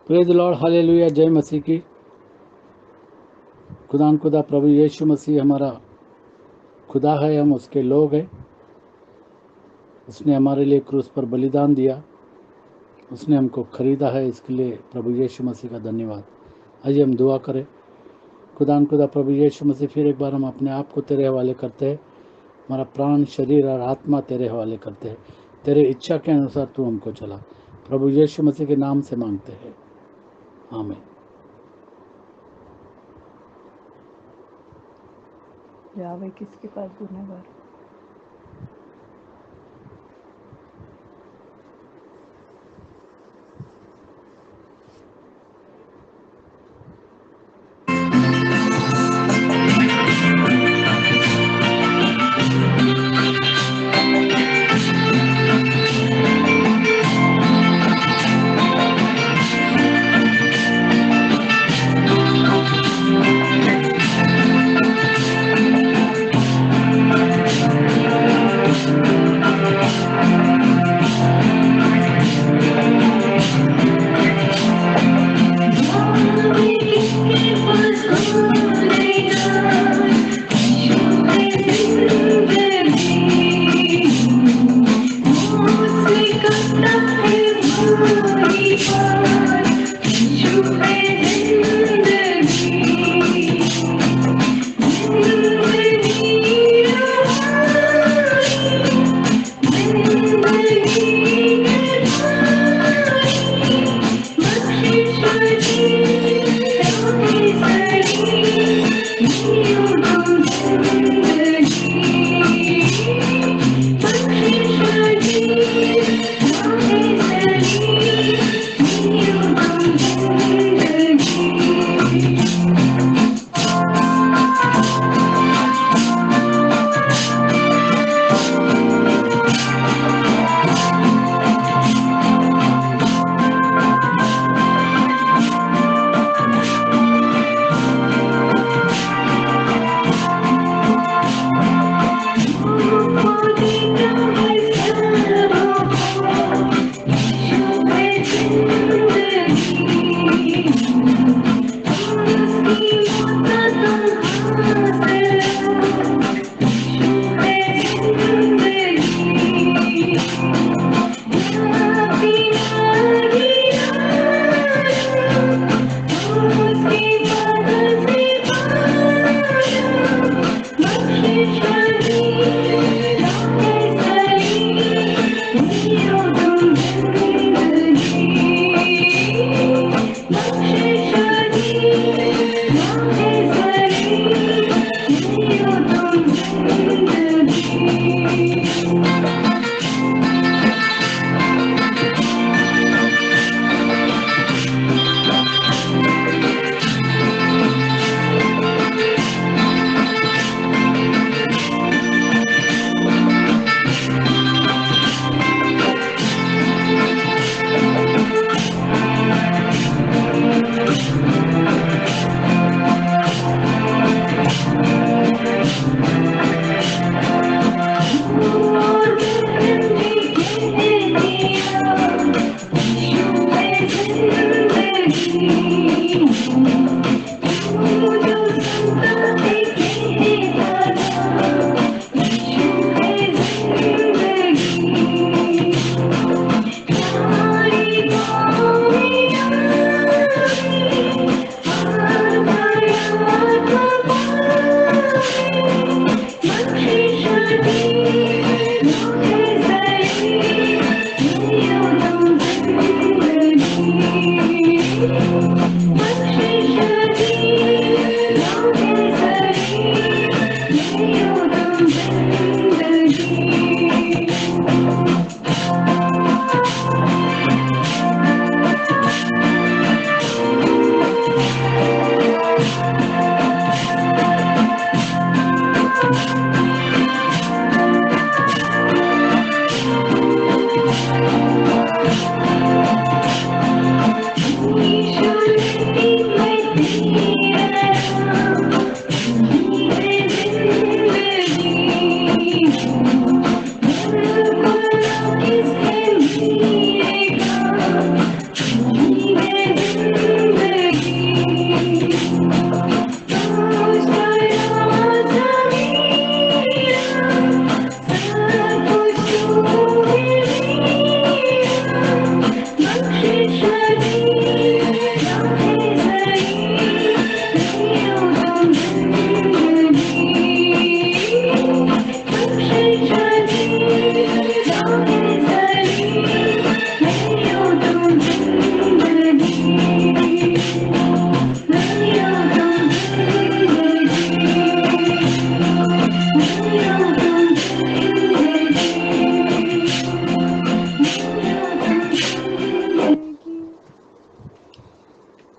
Praise Lord, hallelujah, जय मसीह की। खुदा प्रभु यीशु मसीह हमारा खुदा है, हम उसके लोग हैं। उसने हमारे लिए क्रूस पर बलिदान दिया, उसने हमको खरीदा है, इसके लिए प्रभु यीशु मसीह का धन्यवाद। आइए हम दुआ करें। खुदा प्रभु यीशु मसीह, फिर एक बार हम अपने आप को तेरे हवाले करते हैं। हमारा प्राण, शरीर और आत्मा तेरे हवाले करते हैं। तेरे इच्छा के अनुसार तू हमको चला। प्रभु यीशु मसीह के नाम से मांगते हैं, आमीन। यावे किसके पास गुनहगार?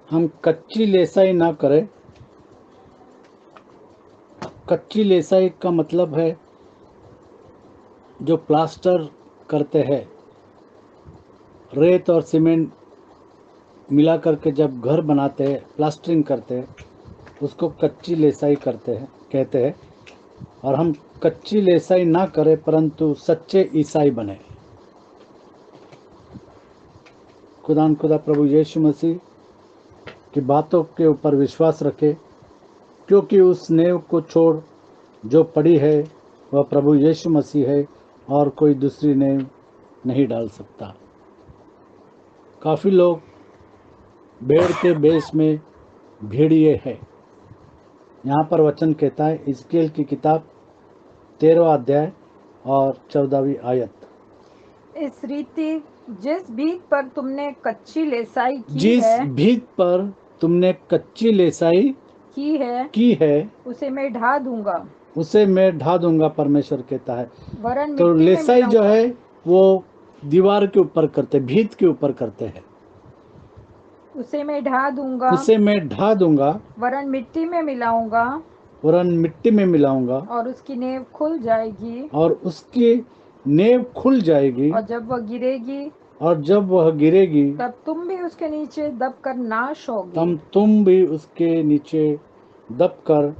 हम कच्ची लेसाई ना करें। कच्ची लेसाई का मतलब है जो प्लास्टर करते हैं, रेत और सीमेंट मिला करके जब घर बनाते हैं, प्लास्टरिंग करते हैं, उसको कच्ची लेसाई करते हैं, कहते हैं। और हम कच्ची लेसाई ना करें परंतु सच्चे ईसाई बने। खुदान खुदा प्रभु यीशु मसीह की बातों के ऊपर विश्वास रखें, क्योंकि उस नेव को छोड़ जो पड़ी है वह प्रभु यीशु मसीह है और कोई दूसरी नेव नहीं डाल सकता। काफ़ी लोग भेड़ के बेस में भेड़िए हैं। यहाँ पर वचन कहता है, हिजकीएल की किताब 13वां अध्याय और 14वीं आयत। इस रीति जिस भीत पर तुमने कच्ची लेसाई जिस भीत पर तुमने कच्ची लेसाई की है उसे मैं ढा दूंगा, उसे मैं ढा दूंगा, परमेश्वर कहता है। वरन तो मिट्टी में लेसाई जो मिलाऊंगा। है वो दीवार के ऊपर करते, भीत के ऊपर करते हैं। उसे मैं ढा दूंगा, उसे मैं ढा दूंगा, वरन मिट्टी में मिलाऊंगा, वरन मिट्टी में मिलाऊंगा, और उसकी नींव खुल जाएगी। और उसकी नींव खुल जाएगी। और जब वह गिरेगी और जब वह गिरेगी तब तुम भी उसके नीचे दबकर नाश होगे, तब तुम भी उसके नीचे दबकर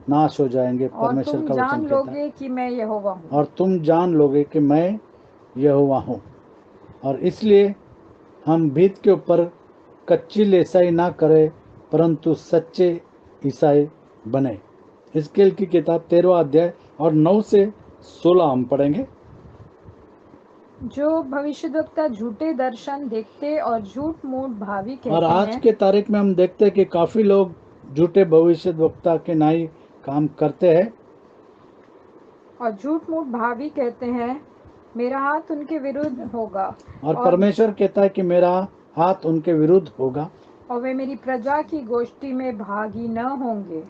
नाश हो जाएंगे, और परमेश्वर तुम का जान वचन कहता है। लोगे कि मैं यहोवा हूँ। और तुम जान लोगे कि मैं यहोवा हूँ। और इसलिए हम भीत के ऊपर कच्ची लेसाई ना करें परंतु सच्चे ईसाई बने। हिजकीएल की किताब 13वां अध्याय और 9 से 16 हम पढ़ेंगे। जो भविष्यद्वक्ता झूठे दर्शन देखते और झूठ मूठ भावी और कहते आज हैं, के तारीख में हम देखते हैं कि काफी लोग झूठे भविष्यद्वक्ता के नाई काम करते हैं। और झूठ मूठ भावी कहते हैं, मेरा हाथ उनके विरुद्ध होगा, और परमेश्वर कहता है कि मेरा हाथ उनके विरुद्ध होगा, और वे मेरी प्रजा की गोष्ठी में भागी न होंगे,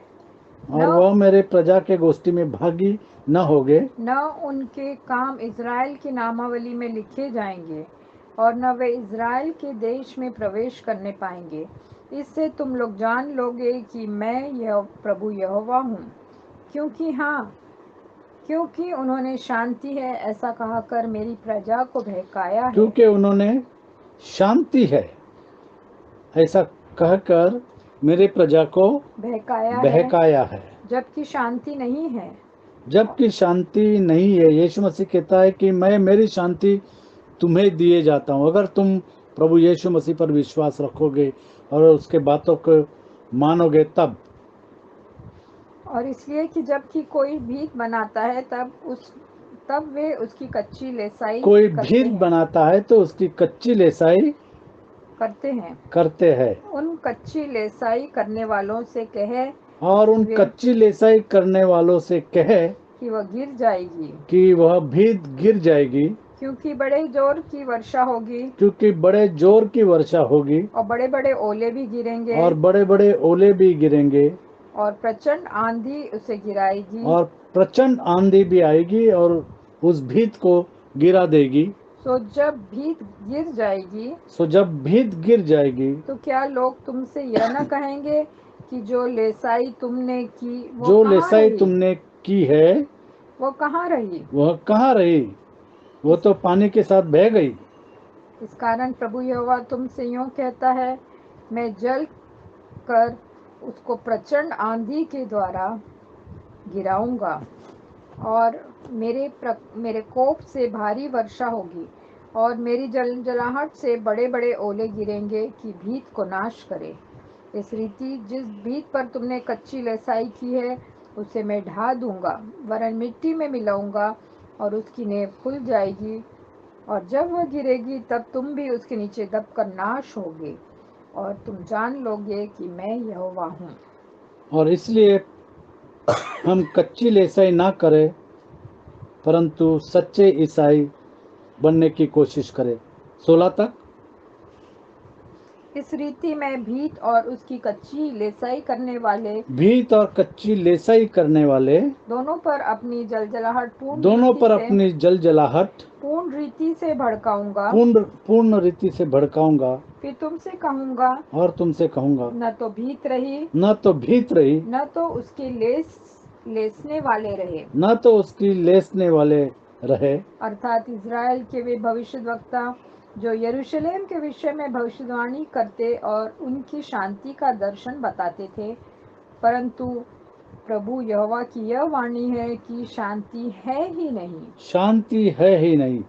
और वह मेरे प्रजा के गोष्ठी में भागी न होगे, न उनके काम इज़राइल की नामावली में लिखे जाएंगे, और न वे इज़राइल के देश में प्रवेश करने पाएंगे। इससे तुम लोग जान लोगे कि मैं यह प्रभु यहोवा हूँ। क्योंकि उन्होंने शांति है ऐसा कहकर मेरी प्रजा को बहकाया है। क्योंकि उन्होंने शांति है ऐसा कहकर मेरे प्रजा को बहकाया है, जबकि शांति नहीं है। जबकि शांति नहीं है। यीशु मसीह कहता है कि मैं मेरी शांति तुम्हें दिए जाता हूँ। अगर तुम प्रभु यीशु मसीह पर विश्वास रखोगे और उसके बातों को मानोगे तब। और इसलिए कि जबकि कोई भीत बनाता है तब वे उसकी कच्ची लेसाई कोई भीत बनाता है तो उसकी कच्ची लेसाई करते हैं। उन कच्ची लेसाई करने वालों से कहे, और उन कच्ची लेसाई करने वालों से कहे कि वह गिर जाएगी, कि वह भीत गिर जाएगी, क्योंकि बड़े जोर की वर्षा होगी, क्योंकि बड़े जोर की वर्षा होगी, और बड़े बड़े ओले भी गिरेंगे, और बड़े बड़े ओले भी गिरेंगे, और प्रचंड आंधी उसे गिराएगी, और प्रचंड आंधी भी आएगी और उस भीत को गिरा देगी। सो जब भीत गिर जाएगी तो क्या लोग तुमसे यह न कहेंगे कि जो लेसाई तुमने की है वो कहाँ रही? वो तो पानी के साथ बह गई। इस कारण प्रभु यहोवा तुमसे यूं कहता है, मैं जल कर उसको प्रचंड आंधी के द्वारा गिराऊंगा, और मेरे कोप से भारी वर्षा होगी, और मेरी जलजलाहट से बड़े बड़े ओले गिरेंगे कि भीत को नाश करे। इस रीति जिस भीत पर तुमने कच्ची लेसाई की है उसे मैं ढा दूंगा, वरन मिट्टी में मिलाऊंगा, और उसकी नींव खुल जाएगी, और जब वह गिरेगी तब तुम भी उसके नीचे दबकर नाश होगे, और तुम जान लोगे कि मैं यहोवा हूँ। और इसलिए हम कच्ची लेसाई ना करें परंतु सच्चे ईसाई बनने की कोशिश करें। 16 तक। इस रीति में भीत और उसकी कच्ची लेसाई करने वाले दोनों पर अपनी जलजलाहट पूर्ण रीति से भड़काऊंगा। फिर तुमसे कहूंगा, और तुमसे कहूंगा, न तो भीत रही, न तो भीत रही, न तो उसके लेसने वाले रहे, न तो उसकी लेसने वाले रहे। अर्थात इज़राइल के वे भविष्यद्वक्ता जो यरूशलेम के विषय में भविष्यवाणी करते और उनकी शांति का दर्शन बताते थे। परंतु प्रभु यहोवा की यह वाणी है कि शांति है ही नहीं। शांति है ही नहीं।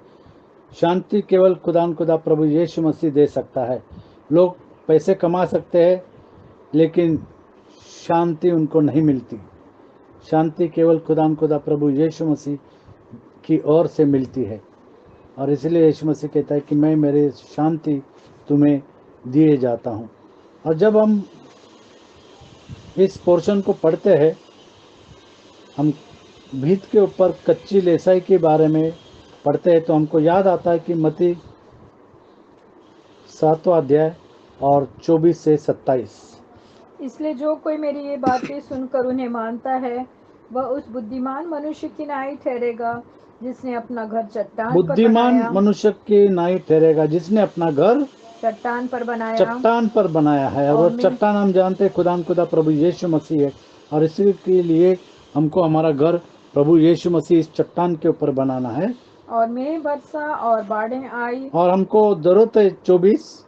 शांति केवल खुदान खुदा प्रभु यीशु मसीह दे सकता है। लोग पैसे कमा सकते हैं, लेकिन शांति उनको नहीं मिलती। शांति केवल खुदान खुदा प्रभु यीशु मसीह की ओर से मिलती है, और इसलिए यीशु मसीह कहता है कि मैं मेरे शांति तुम्हें दिए जाता हूँ। और जब हम इस पोर्शन को पढ़ते हैं, हम भीत के ऊपर कच्ची लेसाई के बारे में पढ़ते हैं, तो हमको याद आता है कि मत्ती 7वां अध्याय और 24 से 27। इसलिए जो कोई मेरी ये बातें सुनकर उन्हें मानता है, वह उस बुद्धिमान मनुष्य की नाई ठहरेगा जिसने अपना घर चट्टान पर बुद्धिमान बनाया, मनुष्य की नाई ठहरेगा जिसने अपना घर चट्टान पर बनाया। चट्टान पर बनाया है। और और वो मैं- चट्टान हम जानते हैं खुदा खुदा प्रभु यीशु मसीह है, और इसी के लिए हमको हमारा घर प्रभु यीशु मसीह इस चट्टान के ऊपर बनाना है। और मेघ बरसा और बाढ़ें आई। और हमको जरूरत है 24,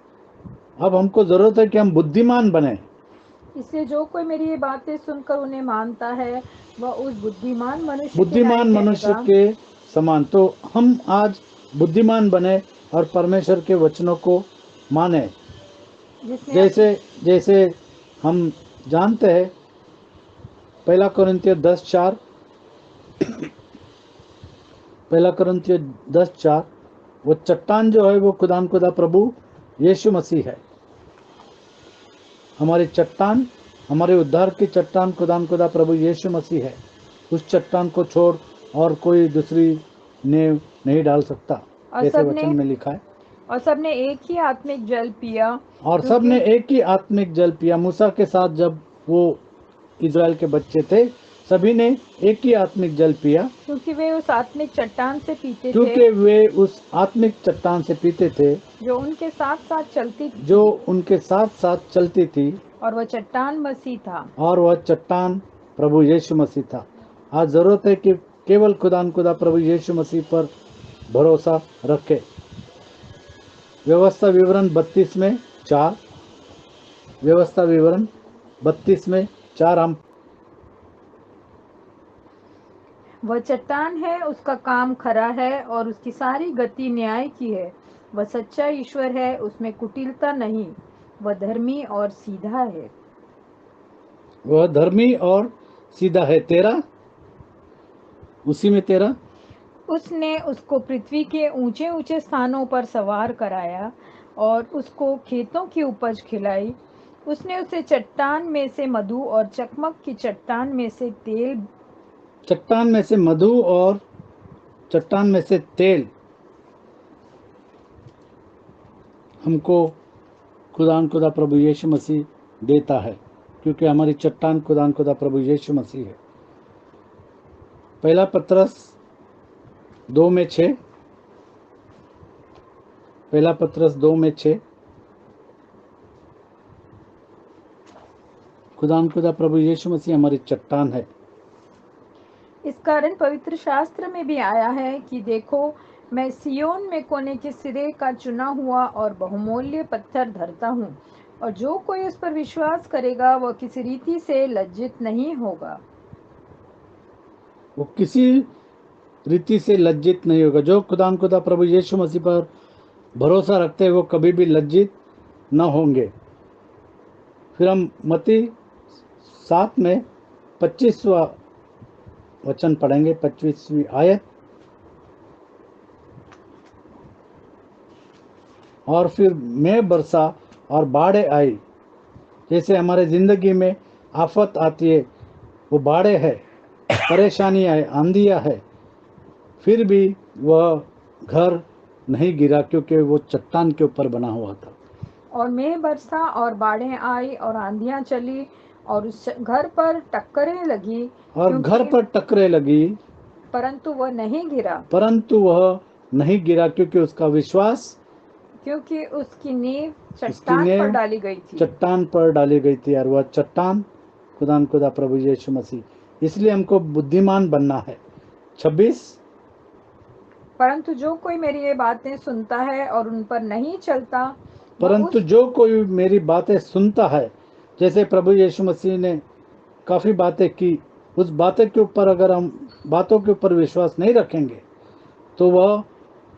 अब हमको जरूरत है कि हम बुद्धिमान बने। इसलिए जो कोई मेरी ये बातें सुनकर उन्हें मानता है, वह उस बुद्धिमान मनुष्य की बुद्धिमान नाई मनुष्य ठहरेगा, के समान। तो हम आज बुद्धिमान बने और परमेश्वर के वचनों को माने। जिसने जैसे जैसे हम जानते हैं 1 कोरिन्थियों 10:4, 1 कोरिन्थियों 10:4, वो चट्टान जो है वो खुदा खुदा प्रभु यीशु मसीह है। हमारी चट्टान, हमारे उद्धार की चट्टान खुदा खुदा प्रभु यीशु मसीह है। उस चट्टान को छोड़ और कोई दूसरी नींव नहीं डाल सकता, और ऐसे सबने वचन में लिखा है। और सबने एक ही आत्मिक जल पिया, और सब ने एक ही आत्मिक जल पिया। मूसा के साथ जब वो इज़राइल के बच्चे थे, सभी ने एक ही आत्मिक जल पिया, क्योंकि वे उस आत्मिक चट्टान से पीते थे क्योंकि वे उस आत्मिक चट्टान से पीते थे जो उनके साथ साथ चलती थी, जो उनके साथ साथ चलती थी, और वह चट्टान मसीह था। और वह चट्टान प्रभु यीशु मसीह था। आज जरूरत है कि केवल खुदा प्रभु यीशु मसीह पर भरोसा रखे। व्यवस्था विवरण 32 में 4, व्यवस्था विवरण 32 में 4 हम वह चट्टान है, उसका काम खरा है और उसकी सारी गति न्याय की है। वह सच्चा ईश्वर है, उसमें कुटिलता नहीं। वह धर्मी और सीधा है। वह धर्मी और सीधा है। तेरा उसी में तेरा उसने उसको पृथ्वी के ऊंचे ऊंचे स्थानों पर सवार कराया और उसको खेतों की उपज खिलाई। उसने उसे चट्टान में से मधु और चकमक की चट्टान में से तेल, चट्टान में से मधु और चट्टान में से तेल हमको खुदा प्रभु यीशु मसीह देता है, क्योंकि हमारी चट्टान खुदा प्रभु यीशु मसीह है। 1 पत्रस 2 में 6, 1 पत्रस 2 में 6, खुदा प्रभु यीशु मसीह हमारी चट्टान है। इस कारण पवित्र शास्त्र में भी आया है कि देखो, मैं सियोन में कोने के सिरे का चुना हुआ और बहुमूल्य पत्थर धरता हूँ, और जो कोई उस पर विश्वास करेगा वह किसी रीति से लज्जित नहीं होगा। वो किसी रीति से लज्जित नहीं होगा। जो खुदा प्रभु यीशु मसीह पर भरोसा रखते हैं वो कभी भी लज्जित न होंगे। फिर हम मत्ती 7 में 25वां वचन पढ़ेंगे, 25वीं आयत। और फिर मेघ बरसा और बाढ़ें आई। जैसे हमारे जिंदगी में आफत आती है, वो बाढ़ें है, परेशानियां है, आंधियां है, फिर भी वह घर नहीं गिरा, क्योंकि वो चट्टान के ऊपर बना हुआ था। और मेघ बरसा और बाढ़ें आई और आंधियां चली और उस घर पर टक्करें लगी, और घर पर टकरे लगी, परंतु वह नहीं गिरा, परंतु वह नहीं गिरा, क्योंकि उसका विश्वास क्योंकि उसकी नींव चट्टान पर नींव डाली गई थी। चट्टान पर डाली गई थी, और वह चट्टान खुदा प्रभु यीशु मसीह। इसलिए हमको बुद्धिमान बनना है। 26, परंतु जो कोई मेरी ये बातें सुनता है और उन पर नहीं चलता, वह परंतु उस जो कोई मेरी बातें सुनता है, जैसे प्रभु यीशु मसीह ने काफ़ी बातें की, उस बातें के ऊपर अगर हम बातों के ऊपर विश्वास नहीं रखेंगे तो वह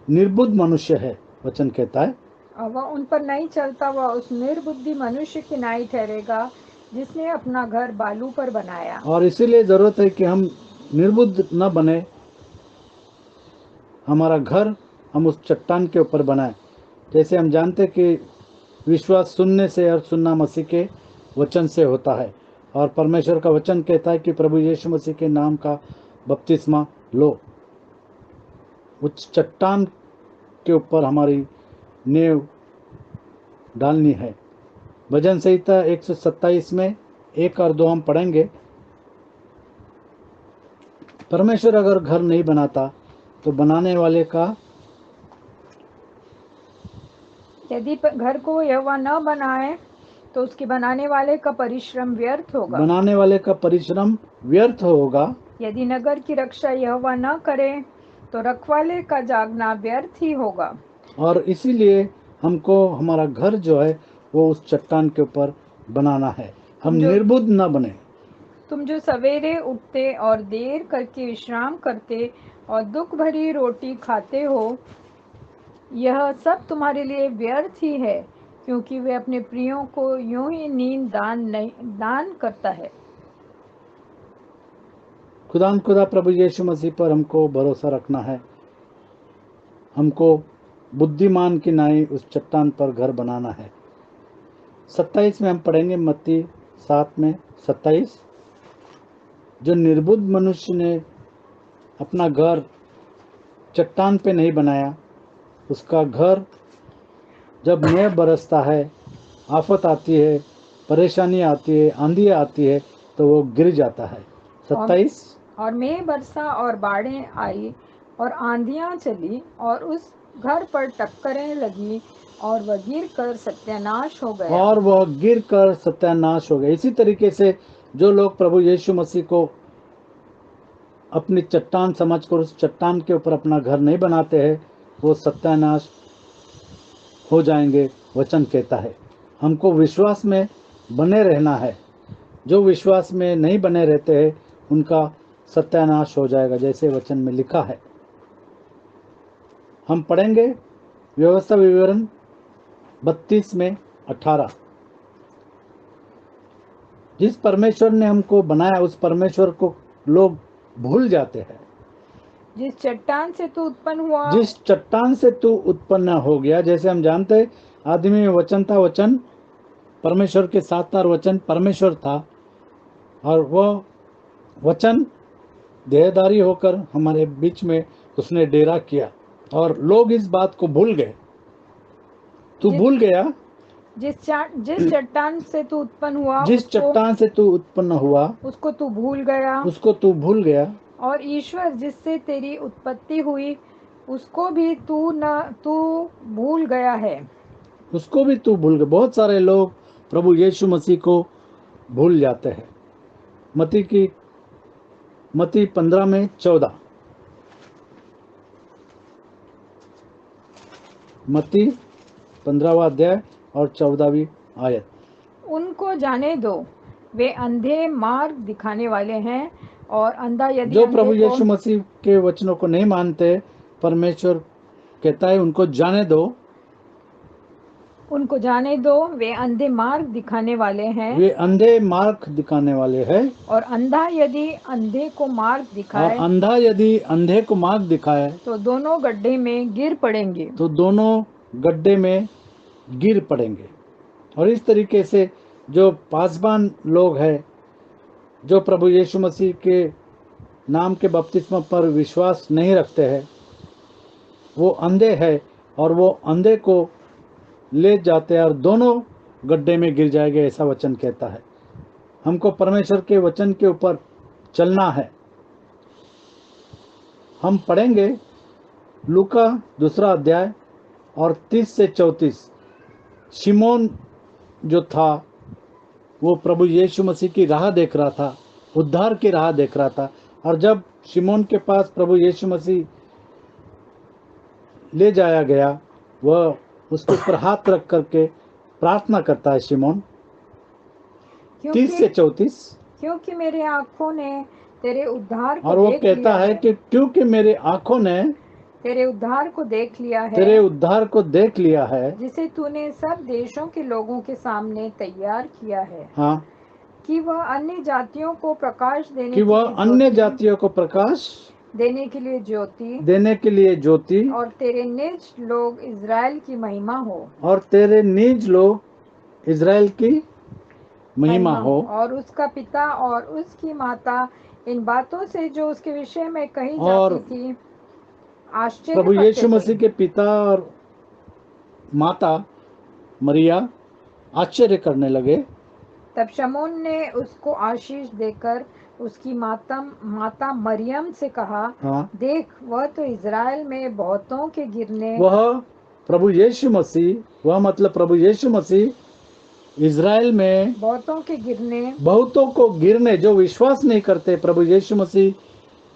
निर्बुद्ध मनुष्य है, वचन कहता है। और वह उन पर नहीं चलता, वह उस निर्बुद्धि मनुष्य की नाई ठहरेगा जिसने अपना घर बालू पर बनाया। और इसीलिए ज़रूरत है कि हम निर्बुद्ध न बने, हमारा घर हम उस चट्टान के ऊपर बनाएं। जैसे हम जानते कि विश्वास सुनने से और सुनना मसीह के वचन से होता है, और परमेश्वर का वचन कहता है कि प्रभु यीशु मसीह के नाम का बपतिस्मा लो। उस चट्टान के ऊपर हमारी नींव डालनी है। भजन संहिता 127 में 1 और 2 हम पढ़ेंगे। परमेश्वर अगर घर नहीं बनाता तो बनाने वाले का, यदि घर को यहोवा न बनाए तो उसके बनाने वाले का परिश्रम व्यर्थ होगा। बनाने वाले का परिश्रम व्यर्थ होगा। यदि नगर की रक्षा यहोवा न करे तो रखवाले का जागना व्यर्थ ही होगा। और इसीलिए हमको हमारा घर जो है वो उस चट्टान के ऊपर बनाना है। हम निर्बुद्ध न बने। तुम जो सवेरे उठते और देर करके विश्राम करते और दुख भरी रोटी खाते हो, यह सब तुम्हारे लिए व्यर्थ ही है, क्योंकि वे अपने प्रियों को यूं ही नींद दान करता है। खुदा प्रभु यीशु मसीह पर हमको भरोसा रखना है। हमको बुद्धिमान की नाई उस चट्टान पर घर बनाना है। 27 में हम पढ़ेंगे, मत्ती 7 में 27। जो निर्बुद्ध मनुष्य ने अपना घर चट्टान पे नहीं बनाया, उसका घर जब मेघ बरसता है, आफत आती है, परेशानी आती है, आंधी आती है, तो वो गिर जाता है। 27, और मेघ बरसा और बाढ़ें आई और आंधियां चली और उस घर पर टक्करें लगी और वह गिरकर सत्यानाश हो गया। इसी तरीके से जो लोग प्रभु यीशु मसीह को अपनी चट्टान समझकर उस चट्टान के ऊपर अपना घर नहीं बनाते हैं, वो सत्यानाश हो जाएंगे, वचन कहता है। हमको विश्वास में बने रहना है। जो विश्वास में नहीं बने रहते हैं उनका सत्यानाश हो जाएगा, जैसे वचन में लिखा है। हम पढ़ेंगे व्यवस्था विवरण 32 में 18। जिस परमेश्वर ने हमको बनाया उस परमेश्वर को लोग भूल जाते हैं। जिस चट्टान से तू उत्पन्न हो गया, जैसे हम जानते हैं आदमी में वचन था, वचन परमेश्वर के साथ था, वचन परमेश्वर था, और वह वचन देहधारी होकर हमारे बीच में उसने डेरा किया, और लोग इस बात को भूल गए। तू भूल गया। जिस चट्टान से तू उत्पन्न हुआ उसको तू भूल गया। और ईश्वर जिससे तेरी उत्पत्ति हुई उसको भी तू भूल गया है। बहुत सारे लोग प्रभु यीशु मसीह को भूल जाते हैं। मत्ती 15 में 14। मत्ती 15वां अध्याय और 14वीं आयत। उनको जाने दो, वे अंधे मार्ग दिखाने वाले हैं, और अंधा यदि जो प्रभु यीशु मसीह के वचनों को नहीं मानते, परमेश्वर कहता है उनको जाने दो, वे अंधे मार्ग दिखाने वाले हैं। और अंधा यदि अंधे को मार्ग दिखाए तो दोनों गड्ढे में गिर पड़ेंगे। और इस तरीके से जो पासबान लोग हैं, जो प्रभु यीशु मसीह के नाम के बपतिस्मा पर विश्वास नहीं रखते हैं, वो अंधे हैं, और वो अंधे को ले जाते हैं और दोनों गड्ढे में गिर जाएंगे, ऐसा वचन कहता है। हमको परमेश्वर के वचन के ऊपर चलना है। हम पढ़ेंगे लूका 2 अध्याय और 30 से 34 शिमोन जो था वो प्रभु यीशु मसीह की राह देख रहा था, उद्धार की राह देख रहा था। और जब शिमोन के पास प्रभु यीशु मसीह ले जाया गया, वह उसके ऊपर हाथ रख करके प्रार्थना करता है शिमोन। 30 से 34 क्योंकि मेरे आंखों ने तेरे उद्धार को और वो देख कहता लिया है कि क्योंकि मेरे आंखों ने तेरे उद्धार को देख लिया है, तेरे उद्धार को देख लिया है। जिसे तूने सब देशों के लोगों के सामने तैयार किया है, हाँ, कि वह अन्य जातियों को प्रकाश देने कि के वह लिए अन्य ज्योति जातियों को प्रकाश देने के लिए ज्योति देने के लिए ज्योति और तेरे निज लोग इज़राइल की महिमा हो, और तेरे निज लोग इज़राइल की महिमा हो। और उसका पिता और उसकी माता इन बातों से जो उसके विषय में कही और जाती थी आश्चर्य प्रभु करते यीशु थे। मसीह के पिता और माता मरिया आश्चर्य करने लगे। तब शमून ने उसको आशीष देकर उसकी माता मरियम से कहा, हाँ, देख, वह तो इज़राइल में बहुतों के गिरने वह प्रभु यीशु मसीह, वह मतलब प्रभु यीशु मसीह इज़राइल में बहुतों के गिरने बहुतों को गिरने, जो विश्वास नहीं करते प्रभु यीशु मसीह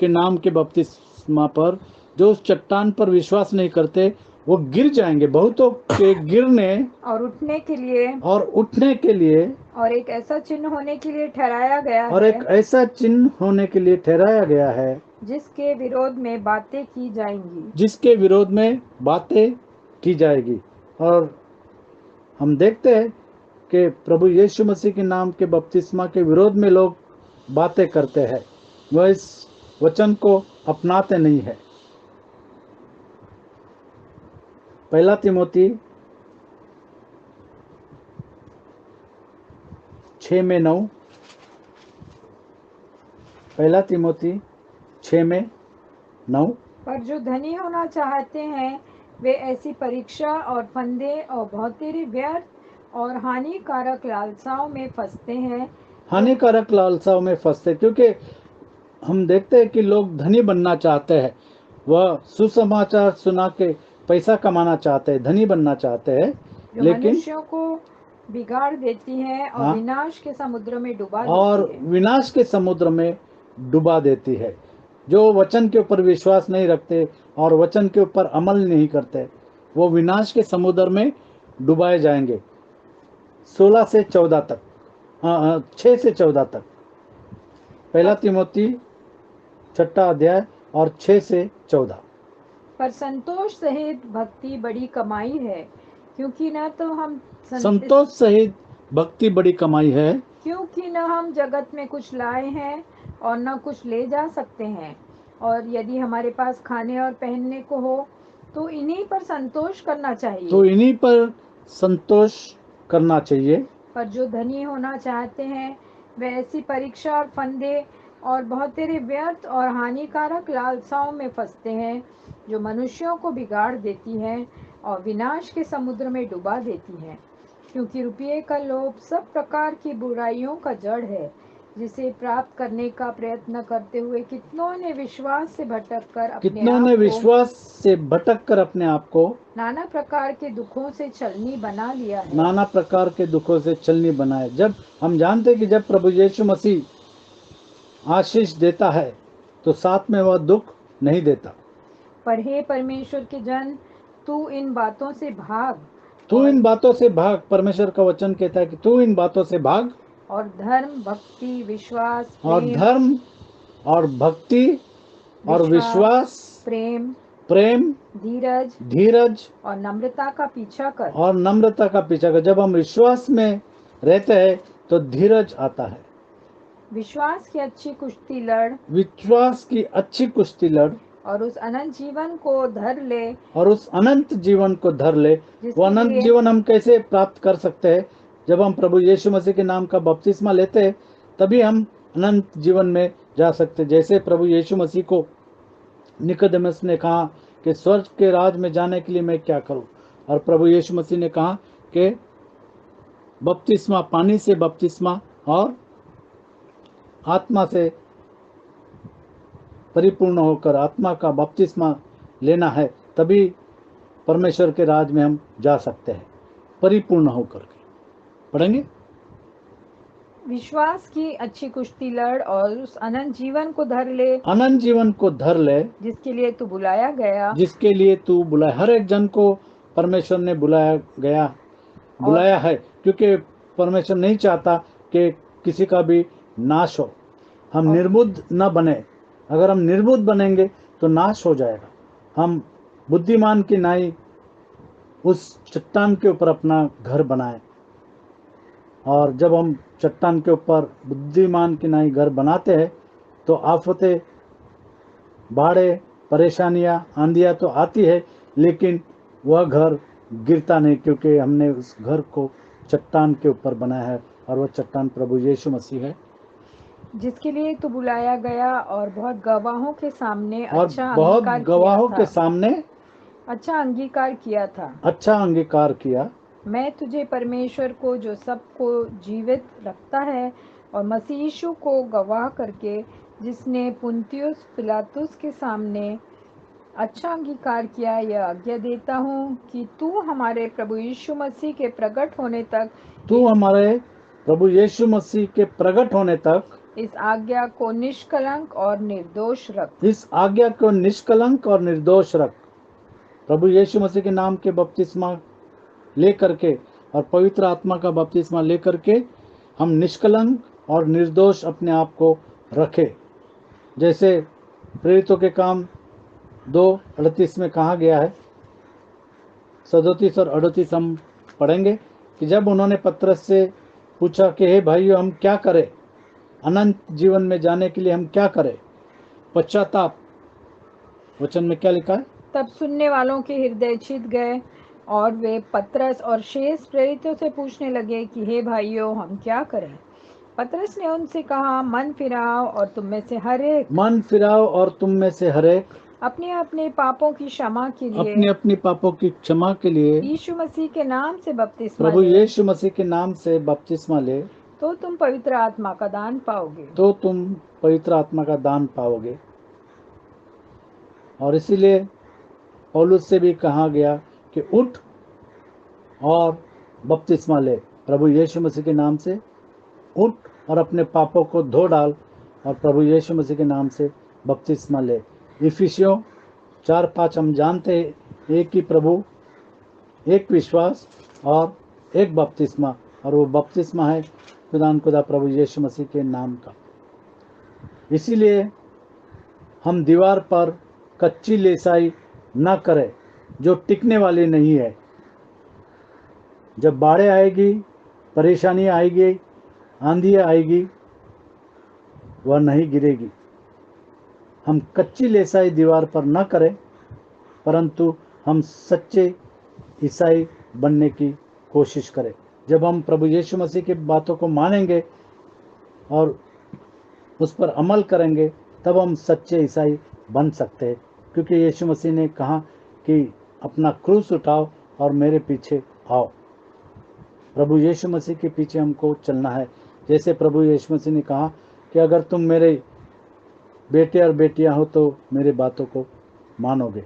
के नाम के बपतिस्मा पर, जो उस चट्टान पर विश्वास नहीं करते, वो गिर जाएंगे। बहुतों के गिरने और उठने के लिए और उठने के लिए और एक ऐसा चिन्ह होने के लिए ठहराया गया और है, एक ऐसा चिन्ह होने के लिए ठहराया गया है, जिसके विरोध में बातें की जाएंगी। जिसके विरोध में बातें की जाएगी। और हम देखते हैं कि प्रभु यीशु मसीह के नाम के बपतिस्मा के विरोध में लोग बातें करते हैं, वह इस वचन को अपनाते नहीं है। पहला तिमोथी 6:9, पहला तिमोथी 6:9। पर जो धनी होना चाहते हैं वे ऐसी परीक्षा और फंदे और बहुतेरे व्यर्थ और हानिकारक लालसाओं में फंसते हैं, हानिकारक लालसाओं में फंसते, क्योंकि हम देखते हैं कि लोग धनी बनना चाहते हैं, वह सुसमाचार सुना के पैसा कमाना चाहते हैं, धनी बनना चाहते हैं, जो लेकिन मनुष्यों को बिगाड़ देती है और हाँ, विनाश के समुद्र में डुबा और देती है। विनाश के समुद्र में डुबा देती है। जो वचन के ऊपर विश्वास नहीं रखते और वचन के ऊपर अमल नहीं करते, वो विनाश के समुद्र में डुबाए जाएंगे। 16 से 14 तक, 6 से 14 तक, पहला तिमोथी 6 अध्याय और 6 से 14। पर संतोष सहित भक्ति बड़ी कमाई है, क्योंकि न तो हम संतोष सहित भक्ति बड़ी कमाई है, क्योंकि न हम जगत में कुछ लाए हैं और न कुछ ले जा सकते हैं, और यदि हमारे पास खाने और पहनने को हो तो इन्हीं पर संतोष करना चाहिए। तो इन्हीं पर संतोष करना चाहिए। पर जो धनी होना चाहते हैं वे ऐसी परीक्षा और फंदे और बहुतेरे व्यर्थ और हानिकारक लालसाओं में फंसते हैं, जो मनुष्यों को बिगाड़ देती हैं और विनाश के समुद्र में डुबा देती हैं। क्योंकि रुपये का लोभ सब प्रकार की बुराइयों का जड़ है, जिसे प्राप्त करने का प्रयत्न करते हुए कितनों ने विश्वास से भटक कर अपने आप को नाना प्रकार के दुखों से छलनी बना लिया है। नाना प्रकार के दुखों से छलनी बनाए। जब हम जानते हैं कि जब प्रभु यीशु मसीह आशीष देता है तो साथ में वह दुख नहीं देता। पर हे परमेश्वर के जन, तू इन बातों से भाग, तू इन बातों से भाग। परमेश्वर का वचन कहता है कि तू इन बातों से भाग, और धर्म, भक्ति, विश्वास, और धर्म और भक्ति और विश्वास, प्रेम, धीरज और नम्रता का पीछा कर। और नम्रता का पीछा कर। जब हम विश्वास में रहते हैं तो धीरज आता है। विश्वास की अच्छी कुश्ती लड़, विश्वास की अच्छी कुश्ती लड़, और उस अनंत जीवन को धर ले। और उस अनंत जीवन को धर ले। वो अनंत जिसके लिए जीवन हम कैसे प्राप्त कर सकते हैं? जब हम प्रभु यीशु मसीह के नाम का बपतिस्मा लेते हैं, तभी हम अनंत जीवन में जा सकते हैं। जैसे प्रभु यीशु मसीह को निकोदेमुस ने कहा कि स्वर्ग के राज में जाने के लिए मैं क्या करूं? और प्रभु यीशु मसीह ने कहा कि बपतिस्मा, पानी से बपतिस्मा और आत्मा से परिपूर्ण होकर आत्मा का बपतिस्मा लेना है, तभी परमेश्वर के राज में हम जा सकते हैं परिपूर्ण होकर के। पढ़ेंगे। विश्वास की अच्छी कुश्ती लड़ और उस अनंत जीवन को धर ले अनंत जीवन को धर ले जिसके लिए तू बुलाया गया जिसके लिए तू बुलाया। हर एक जन को परमेश्वर ने बुलाया है, क्योंकि परमेश्वर नहीं चाहता कि किसी का भी नाश हो। हम निर्बुद्ध न बने। अगर हम निर्बुद्ध बनेंगे तो नाश हो जाएगा। हम बुद्धिमान की नाई उस चट्टान के ऊपर अपना घर बनाए, और जब हम चट्टान के ऊपर बुद्धिमान की नाई घर बनाते हैं तो आफतें, बाढ़ें, परेशानियां, आंधियां तो आती है, लेकिन वह घर गिरता नहीं, क्योंकि हमने उस घर को चट्टान के ऊपर बनाया है, और वह चट्टान प्रभु यीशु मसीह है। जिसके लिए तू बुलाया गया और बहुत गवाहों के सामने और अच्छा बहुत अंगीकार गवाहों किया के था। सामने अच्छा अंगीकार किया था। अच्छा अंगीकार किया। मैं तुझे परमेश्वर को जो सबको जीवित रखता है और मसीह यीशु को गवाह करके जिसने पुन्तियुस पिलातुस के सामने अच्छा अंगीकार किया, यह आज्ञा देता हूँ कि तू हमारे प्रभु यीशु मसीह के प्रकट होने तक तू हमारे प्रभु यीशु मसीह के प्रकट होने तक इस आज्ञा को निष्कलंक और निर्दोष रख। इस आज्ञा को निष्कलंक और निर्दोष रख। प्रभु यीशु मसीह के नाम के बपतिस्मा लेकर के और पवित्र आत्मा का बपतिस्मा लेकर के हम निष्कलंक और निर्दोष अपने आप को रखें। जैसे प्रेरितों के काम 2:38 में कहा गया है, 37 और 38 हम पढ़ेंगे कि जब उन्होंने पतरस से पूछा कि हे भाइयों, हम क्या करें? अनंत जीवन में जाने के लिए हम क्या करें? पश्चाताप। वचन में क्या लिखा है? तब सुनने वालों के हृदय छिद गए और वे पतरस और शेष प्रेरितों से पूछने लगे कि हे भाइयों, हम क्या करें? पतरस ने उनसे कहा, मन फिराओ और तुम में से हर एक अपने अपने पापों की क्षमा के लिए अपनी अपनी पापों की क्षमा के लिए यीशु मसीह के नाम से बपतिस्मा प्रभु ले, यीशु मसीह के नाम से बपतिस्मा ले, तो तुम पवित्र आत्मा का दान पाओगे। और इसीलिए पौलुस से भी कहा गया कि उठ और बपतिस्मा ले। प्रभु यीशु मसीह के नाम से उठ और अपने पापों को धो डाल और प्रभु यीशु मसीह के नाम से बपतिस्मा ले। इफिसियों 4:5 हम जानते हैं, एक ही प्रभु, एक विश्वास और एक बपतिस्मा, और वो बपतिस्मा है खुदा प्रभु यीशु मसीह के नाम का। इसीलिए हम दीवार पर कच्ची लेसाई न करें जो टिकने वाली नहीं है। जब बाढ़ें आएगी, परेशानियां आएगी, आंधियां आएगी, वह नहीं गिरेगी। हम कच्ची लेसाई दीवार पर न करें, परंतु हम सच्चे ईसाई बनने की कोशिश करें। जब हम प्रभु यीशु मसीह की बातों को मानेंगे और उस पर अमल करेंगे, तब हम सच्चे ईसाई बन सकते हैं, क्योंकि यीशु मसीह ने कहा कि अपना क्रूस उठाओ और मेरे पीछे आओ। प्रभु यीशु मसीह के पीछे हमको चलना है। जैसे प्रभु यीशु मसीह ने कहा कि अगर तुम मेरे बेटे और बेटियां हो तो मेरे बातों को मानोगे।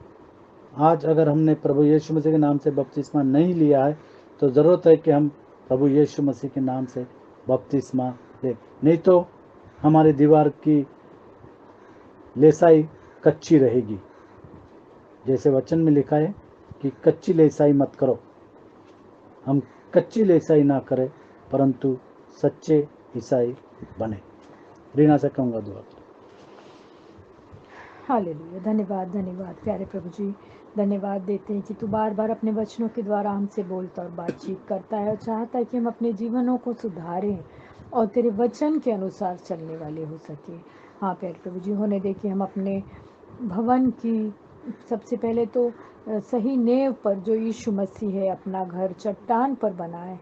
आज अगर हमने प्रभु यीशु मसीह के नाम से बपतिस्मा नहीं लिया है तो ज़रूरत है कि हम प्रभु यीशु मसीह के नाम से बपतिस्मा लें, नहीं तो हमारी दीवार की लेसाई कच्ची रहेगी। जैसे वचन में लिखा है कि कच्ची लेसाई मत करो। हम कच्ची लेसाई ना करें, परंतु सच्चे ईसाई बने। रीना से कहूँगा दुआ। हालेलुया। धन्यवाद धन्यवाद प्यारे प्रभु जी, धन्यवाद देते हैं कि तू बार बार अपने वचनों के द्वारा हमसे बोलता और बातचीत करता है और चाहता है कि हम अपने जीवनों को सुधारें और तेरे वचन के अनुसार चलने वाले हो सके। हाँ प्यारे प्रभु जी, होने दे कि हम अपने भवन की सबसे पहले तो सही नींव पर जो यीशु मसीह है अपना घर चट्टान पर बनाए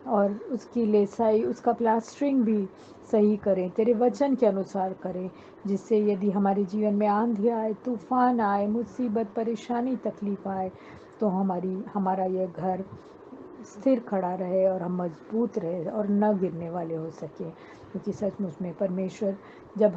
और उसकी लेसाई, उसका प्लास्टरिंग भी सही करें, तेरे वचन के अनुसार करें, जिससे यदि हमारे जीवन में आंधी आए, तूफान आए, मुसीबत, परेशानी, तकलीफ आए, तो हमारा यह घर स्थिर खड़ा रहे और हम मजबूत रहे और न गिरने वाले हो सके। क्योंकि सचमुच में परमेश्वर, जब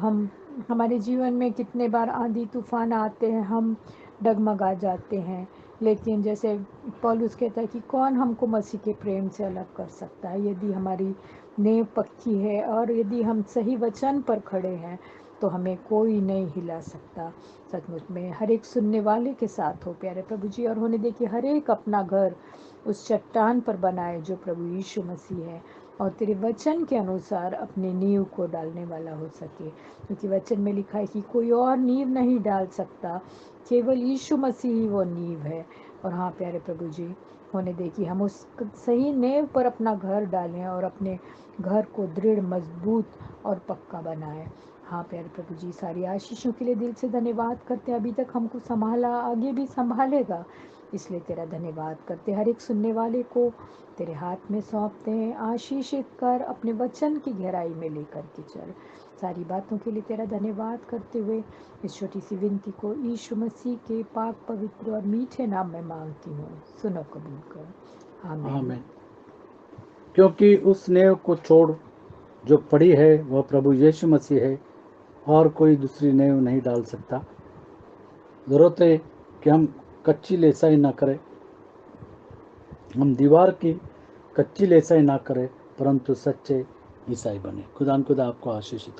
हमारे जीवन में कितने बार आंधी तूफान आते हैं, हम डगमगा जाते हैं, लेकिन जैसे पौलुस कहता है कि कौन हमको मसीह के प्रेम से अलग कर सकता है। यदि हमारी नींव पक्की है और यदि हम सही वचन पर खड़े हैं तो हमें कोई नहीं हिला सकता। सचमुच में हर एक सुनने वाले के साथ हो प्यारे प्रभु जी, और होने देखिए हर एक अपना घर उस चट्टान पर बनाए जो प्रभु यीशु मसीह है, और तेरे वचन के अनुसार अपनी नींव को डालने वाला हो सके, क्योंकि वचन में लिखा है कि कोई और नींव नहीं डाल सकता, केवल यीशु मसीह ही वो नींव है। और हाँ प्यारे प्रभु जी, होने देखिए हम उस सही नींव पर अपना घर डालें और अपने घर को दृढ़, मजबूत और पक्का बनाएं। हाँ प्यारे प्रभु जी, सारी आशीषों के लिए दिल से धन्यवाद करते हैं। अभी तक हमको संभाला, आगे भी संभालेगा, इसलिए तेरा धन्यवाद करते। हर एक सुनने वाले को तेरे हाथ में सौंपते हैं। आशीषित कर, अपने वचन की गहराई में लेकर के चल। सारी बातों के लिए तेरा धन्यवाद करते हुए इस छोटी सी विनती को यीशु मसीह के पाक, पवित्र और मीठे नाम में मांगती हूँ, सुनो कबूल कर। आमीन। आमीन। क्योंकि उस नेव को छोड़ जो पड़ी है वह प्रभु यीशु मसीह है, और कोई दूसरी नेव नहीं डाल सकता। ज़रूरत है कि हम कच्ची लेसाई ना करें, हम दीवार की कच्ची लेसाई ना करें, परंतु सच्चे ईसाई बने। खुदा आपको आशीषित